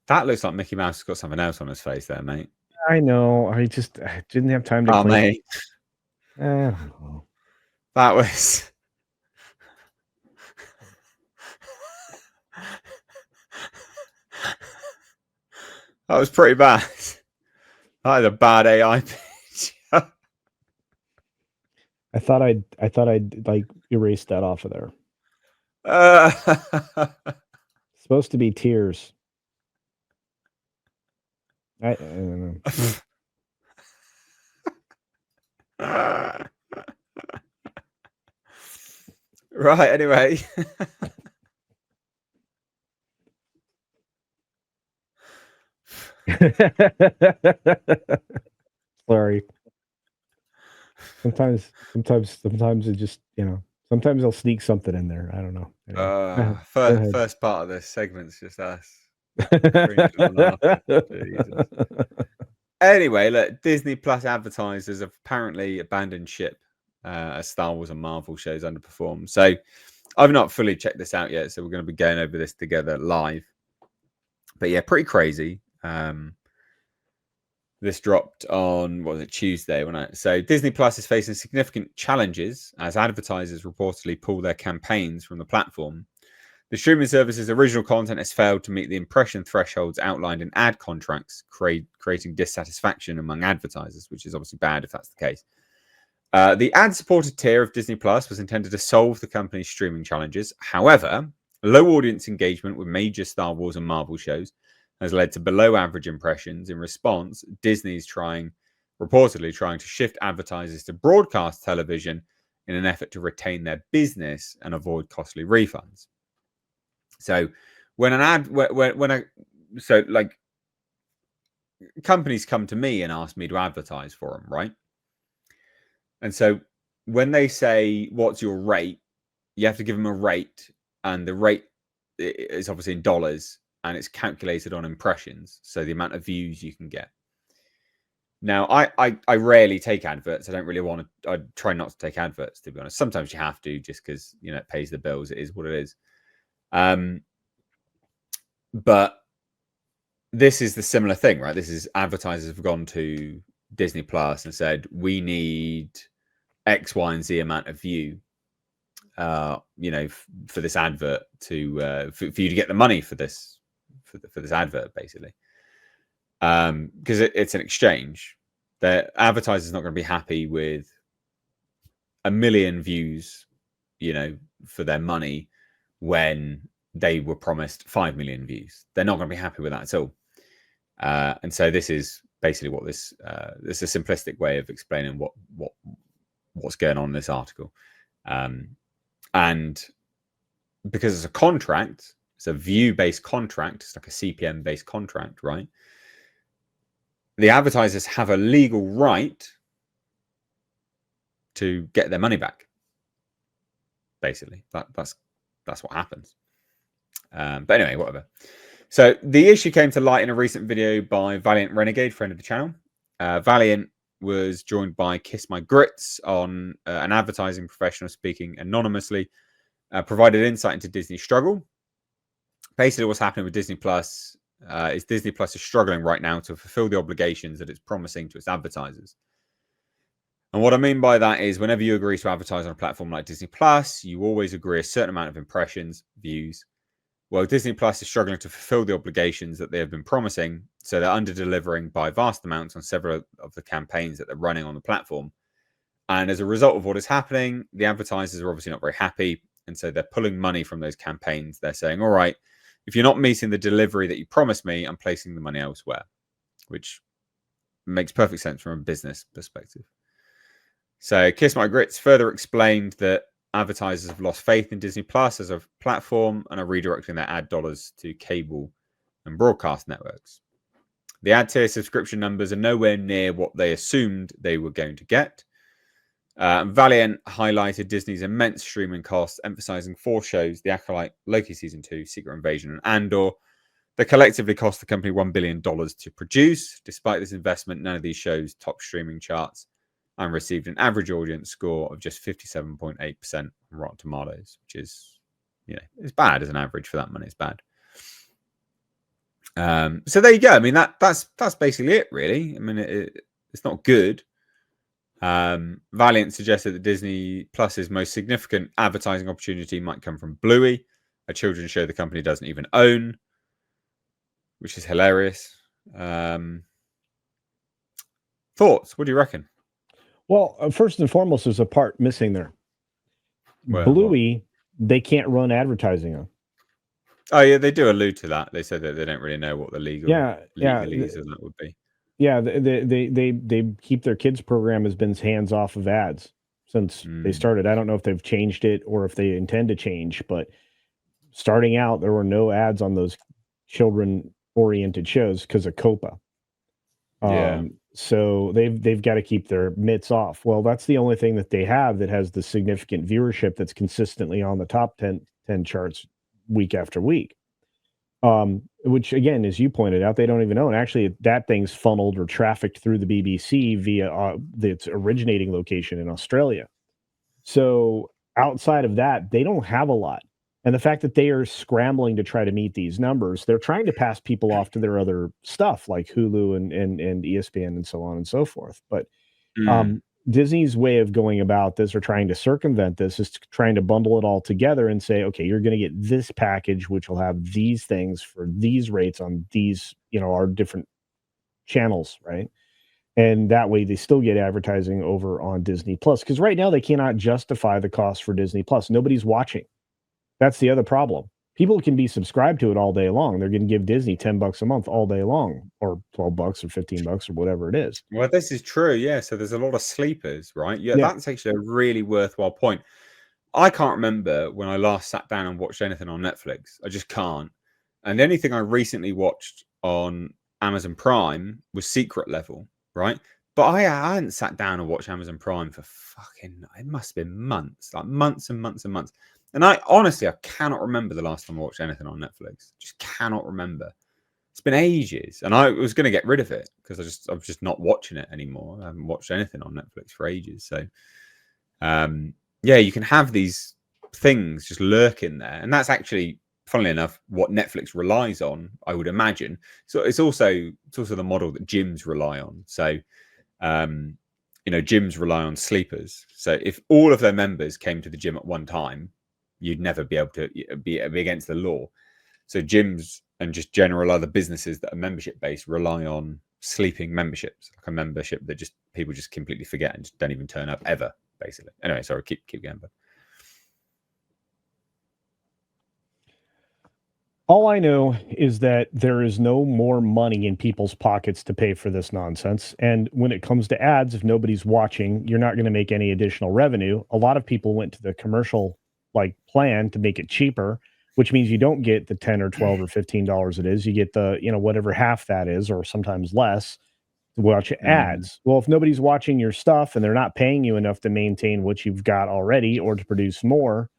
That looks like Mickey Mouse has got something else on his face there, mate. I know. I didn't have time to Oh, clean. mate. I don't know. That was... that was pretty bad. That is a bad AI pitch. I thought I'd like erase that off of there. It's supposed to be tears. I don't know. Right, anyway. Sorry. Sometimes it just, sometimes I'll sneak something in there. I don't know. Anyway. First part of this segment's just us. Anyway, look, Disney Plus advertisers have apparently abandoned ship as Star Wars and Marvel shows underperform. So I've not fully checked this out yet, so we're going to be going over this together live. But yeah, pretty crazy. This dropped on, what was it, Tuesday? So Disney Plus is facing significant challenges as advertisers reportedly pull their campaigns from the platform. The streaming service's original content has failed to meet the impression thresholds outlined in ad contracts, creating dissatisfaction among advertisers, which is obviously bad if that's the case. The ad-supported tier of Disney Plus was intended to solve the company's streaming challenges. However, low audience engagement with major Star Wars and Marvel shows has led to below-average impressions. In response, Disney's reportedly trying to shift advertisers to broadcast television in an effort to retain their business and avoid costly refunds. So when companies come to me and ask me to advertise for them, right? And so when they say, what's your rate? You have to give them a rate, and the rate is obviously in dollars, and it's calculated on impressions. So the amount of views you can get. Now, I rarely take adverts. I don't really want to. I try not to take adverts, to be honest. Sometimes you have to, just because, it pays the bills. It is what it is. But this is the similar thing, right? This is advertisers have gone to Disney Plus and said, we need X, Y, and Z amount of view, for this advert to for you to get the money for this for this advert, basically, because it's an exchange. The advertiser's not going to be happy with 1 million views, for their money when they were promised 5 million views. They're not going to be happy with that at all. And so this is basically what this is a simplistic way of explaining what's going on in this article. And because it's a contract, it's a view-based contract, it's like a CPM-based contract, right? The advertisers have a legal right to get their money back. Basically, that's what happens. But anyway, whatever. So the issue came to light in a recent video by Valiant Renegade, friend of the channel. Valiant was joined by Kiss My Grits on an advertising professional speaking anonymously, provided insight into Disney's struggle. Basically, what's happening with Disney Plus is Disney Plus is struggling right now to fulfill the obligations that it's promising to its advertisers. And what I mean by that is whenever you agree to advertise on a platform like Disney Plus, you always agree a certain amount of impressions, views. Well, Disney Plus is struggling to fulfill the obligations that they have been promising, so they're under-delivering by vast amounts on several of the campaigns that they're running on the platform. And as a result of what is happening, the advertisers are obviously not very happy, and so they're pulling money from those campaigns. They're saying, all right, if you're not meeting the delivery that you promised me, I'm placing the money elsewhere, which makes perfect sense from a business perspective. So Kiss My Grits further explained that advertisers have lost faith in Disney Plus as a platform and are redirecting their ad dollars to cable and broadcast networks. The ad tier subscription numbers are nowhere near what they assumed they were going to get. Valiant highlighted Disney's immense streaming costs, emphasizing 4 shows: The Acolyte, Loki Season 2, Secret Invasion, and Andor. They collectively cost the company $1 billion to produce. Despite this investment, none of these shows topped streaming charts and received an average audience score of just 57.8% on Rotten Tomatoes, which is, it's bad as an average for that money. It's bad. So there you go. I mean, that's basically it, really. I mean, it's not good. Valiant suggested that Disney Plus's most significant advertising opportunity might come from Bluey, a children's show the company doesn't even own, which is hilarious. Thoughts? What do you reckon? Well, first and foremost, there's a part missing there. Well, Bluey, they can't run advertising on. Oh yeah, they do allude to that. They said that they don't really know what the legalities of that would be. Yeah, they keep their kids program has been hands off of ads since they started. I don't know if they've changed it or if they intend to change, but starting out, there were no ads on those children oriented shows because of COPA. Yeah. So they've got to keep their mitts off. Well, that's the only thing that they have that has the significant viewership that's consistently on the top 10 charts week after week. Which again, as you pointed out, they don't even own. Actually, that thing's funneled or trafficked through the BBC via its originating location in Australia. So outside of that, they don't have a lot. And the fact that they are scrambling to try to meet these numbers, they're trying to pass people off to their other stuff like Hulu and ESPN and so on and so forth. But Disney's way of going about this or trying to circumvent this is trying to bundle it all together and say, okay, you're going to get this package, which will have these things for these rates on these, our different channels, right? And that way they still get advertising over on Disney Plus. Because right now they cannot justify the cost for Disney Plus. Nobody's watching. That's the other problem. People can be subscribed to it all day long. They're going to give Disney $10 a month all day long, or $12 or $15 or whatever it is. Well, this is true. Yeah. So there's a lot of sleepers, right? Yeah. That's actually a really worthwhile point. I can't remember when I last sat down and watched anything on Netflix. I just can't. And the only thing I recently watched on Amazon Prime was Secret Level, right? But I hadn't sat down and watched Amazon Prime for it must have been months, like months and months and months. And I cannot remember the last time I watched anything on Netflix. Just cannot remember. It's been ages, and I was going to get rid of it because I'm just not watching it anymore. I haven't watched anything on Netflix for ages. So, yeah, you can have these things just lurking there, and that's actually, funnily enough, what Netflix relies on, I would imagine. So it's also the model that gyms rely on. So, gyms rely on sleepers. So if all of their members came to the gym at one time, you'd never be able to be against the law. So gyms and just general other businesses that are membership based rely on sleeping memberships, like a membership that people just completely forget and just don't even turn up ever, basically. Anyway, sorry, keep going. But all I know is that there is no more money in people's pockets to pay for this nonsense. And when it comes to ads, if nobody's watching, you're not going to make any additional revenue. A lot of people went to the commercial plan to make it cheaper, which means you don't get the 10 or 12 or $15 it is. You get the, whatever half that is, or sometimes less, to watch ads. Well, if nobody's watching your stuff and they're not paying you enough to maintain what you've got already or to produce more,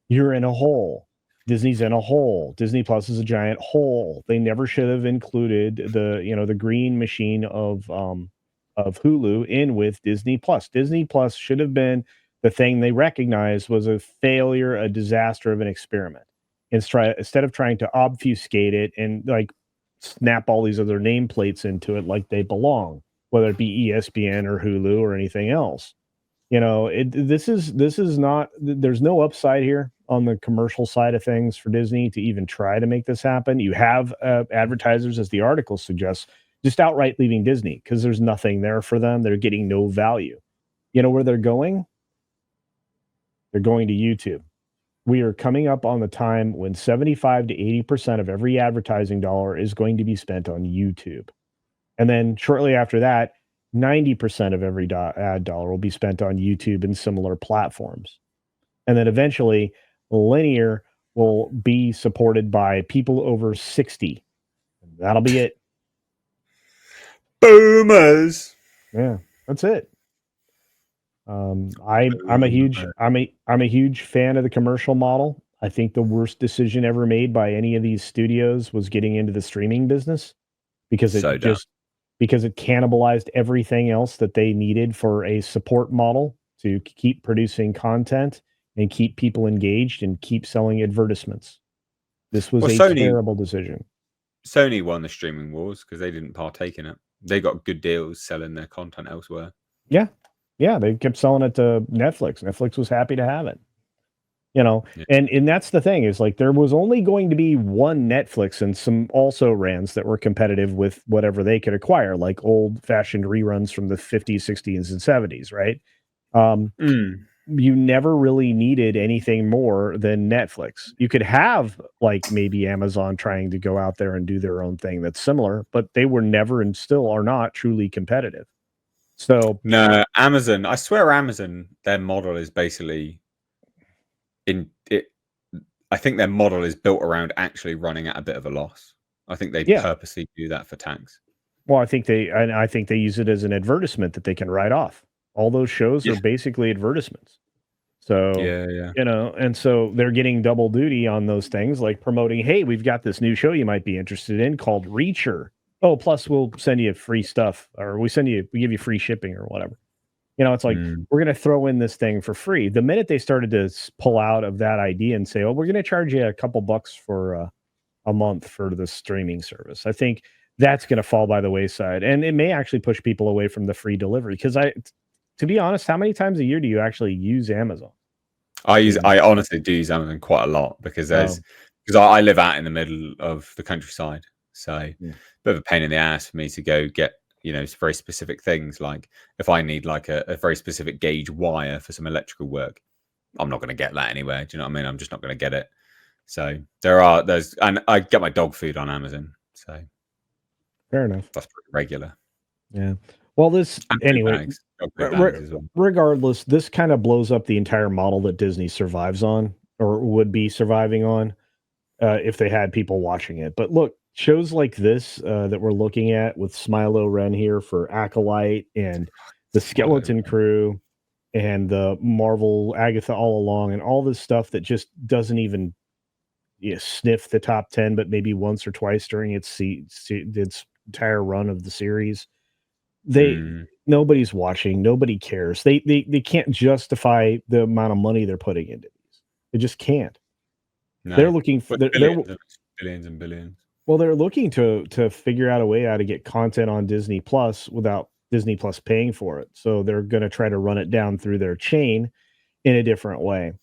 you're in a hole. Disney's in a hole. Disney Plus is a giant hole. They never should have included the green machine of Hulu in with Disney Plus. Disney Plus should have been the thing they recognized was a failure, a disaster of an experiment. Instead of trying to obfuscate it and snap all these other nameplates into it like they belong, whether it be ESPN or Hulu or anything else. This is not, there's no upside here on the commercial side of things for Disney to even try to make this happen. You have advertisers, as the article suggests, just outright leaving Disney because there's nothing there for them. They're getting no value. You know where they're going? They're going to YouTube. We are coming up on the time when 75 to 80% of every advertising dollar is going to be spent on YouTube. And then shortly after that, 90% of every ad dollar will be spent on YouTube and similar platforms. And then eventually, linear will be supported by people over 60. That'll be it. Boomers. Yeah, that's it. I'm a huge fan of the commercial model. I think the worst decision ever made by any of these studios was getting into the streaming business because it cannibalized everything else that they needed for a support model to keep producing content and keep people engaged and keep selling advertisements. This was a terrible decision. Sony won the streaming wars because they didn't partake in it. They got good deals selling their content elsewhere. Yeah. Yeah, they kept selling it to Netflix. Netflix was happy to have it. You know, Yeah. and that's the thing is like there was only going to be one Netflix and some also rans that were competitive with whatever they could acquire, like old fashioned reruns from the 50s, 60s, and 70s, right? You never really needed anything more than Netflix. You could have like maybe Amazon trying to go out there and do their own thing that's similar, but they were never and still are not truly competitive. So No, Amazon. I swear, Amazon. Their model is basically in it. I think their model is built around actually running at a bit of a loss. I think they yeah, purposely do that for tax. well, I think they use it as an advertisement that they can write off. All those shows Yeah, are basically advertisements. So, yeah. you know, and so they're getting double duty on those things like promoting, "Hey, we've got this new show you might be interested in called Reacher. Oh, plus we'll send you free stuff or we give you free shipping or whatever." You know, it's like Mm. we're going to throw in this thing for free. The minute they started to pull out of that idea and say, "Oh, we're going to charge you a couple bucks for a month for the streaming service," I think that's going to fall by the wayside, and it may actually push people away from the free delivery. Because to be honest, how many times a year do you actually use Amazon? I mean, I honestly do use Amazon quite a lot because oh, I live out in the middle of the countryside, so yeah, bit of a pain in the ass for me to go get very specific things. Like if I need like a very specific gauge wire for some electrical work, I'm not going to get that anywhere. Do you know what I mean? I'm just not going to get it. So and I get my dog food on Amazon, so fair enough. that's pretty regular. Yeah. Well, this And food anyway. bags, dog food bags as well. Regardless, this kind of blows up the entire model that Disney survives on, or would be surviving on, if they had people watching it. But look, shows like this that we're looking at with Smilo Ren here for Acolyte and the Swallow. Skeleton Crew and the Marvel Agatha All Along and all this stuff that just doesn't even sniff the top 10, but maybe once or twice during its entire run of the series. They Mm, Nobody's watching, nobody cares. They can't justify the amount of money they're putting into these. They just can't. They're no, looking for but billions and billions. well, they're looking to figure out a way how to get content on Disney Plus without Disney Plus paying for it. So they're going to try to run it down through their chain in a different way.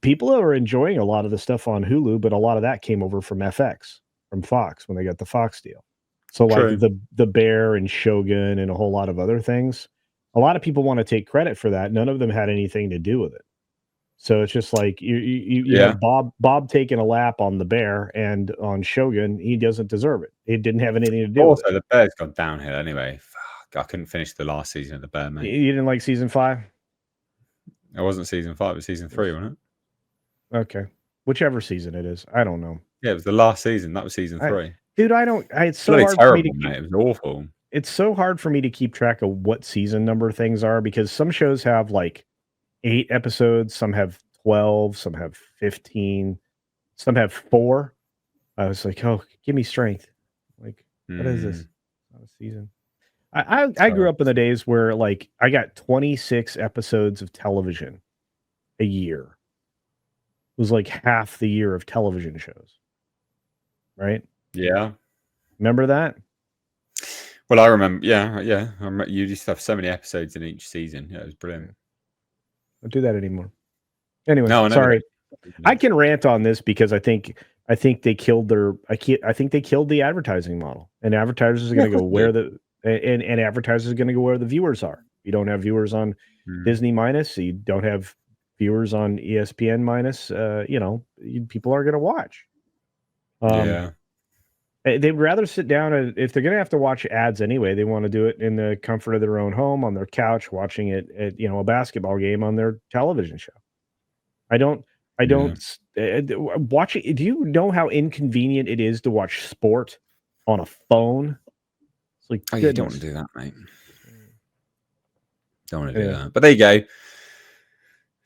People are enjoying a lot of the stuff on Hulu, but a lot of that came over from FX, from Fox when they got the Fox deal. So like True. the Bear and Shogun and a whole lot of other things. A lot of people want to take credit for that. None of them had anything to do with it. So it's just like you Yeah. have Bob taking a lap on the Bear and on Shogun, he doesn't deserve it. It didn't have anything to do with Also, it. the Bear's gone downhill anyway. Fuck, I couldn't finish the last season of the Bear, mate. You didn't like season 5? It wasn't season 5, it was season 3, wasn't it? Okay. Whichever season it is. I don't know. Yeah, it was the last season. That was season 3. Dude, it's so Bloody hard for me to terrible, mate. It was awful. it's so hard for me to keep track of what season number things are because some shows have like 8 episodes, some have 12, some have 15, some have 4. I was like, "Oh, give me strength." Like, what is this? Not a season. I grew So, up in the days where like I got 26 episodes of television a year. It was like half the year of television shows, right? yeah. Remember that? Well, I remember. Yeah. I remember you used to have so many episodes in each season. Yeah, it was brilliant. Don't do that anymore. Anyway, No, I know. sorry. I can rant on this because I think they killed I think they killed the advertising model. And advertisers are Yeah, going of to go course they where did. and advertisers are going to go where the viewers are. You don't have viewers on Mm, Disney minus, you don't have viewers on ESPN minus, people are going to watch. Um yeah. they'd rather sit down and if they're going to have to watch ads anyway, they want to do it in the comfort of their own home on their couch watching it at, a basketball game on their television show. I don't I Yeah. don't watch it. Do you know how inconvenient it is to watch sport on a phone? It's like, Oh, you don't want goodness. to do that, mate. Don't want to do Anyway, that. But there you go.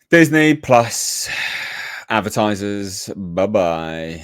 Disney Plus advertisers. Bye bye.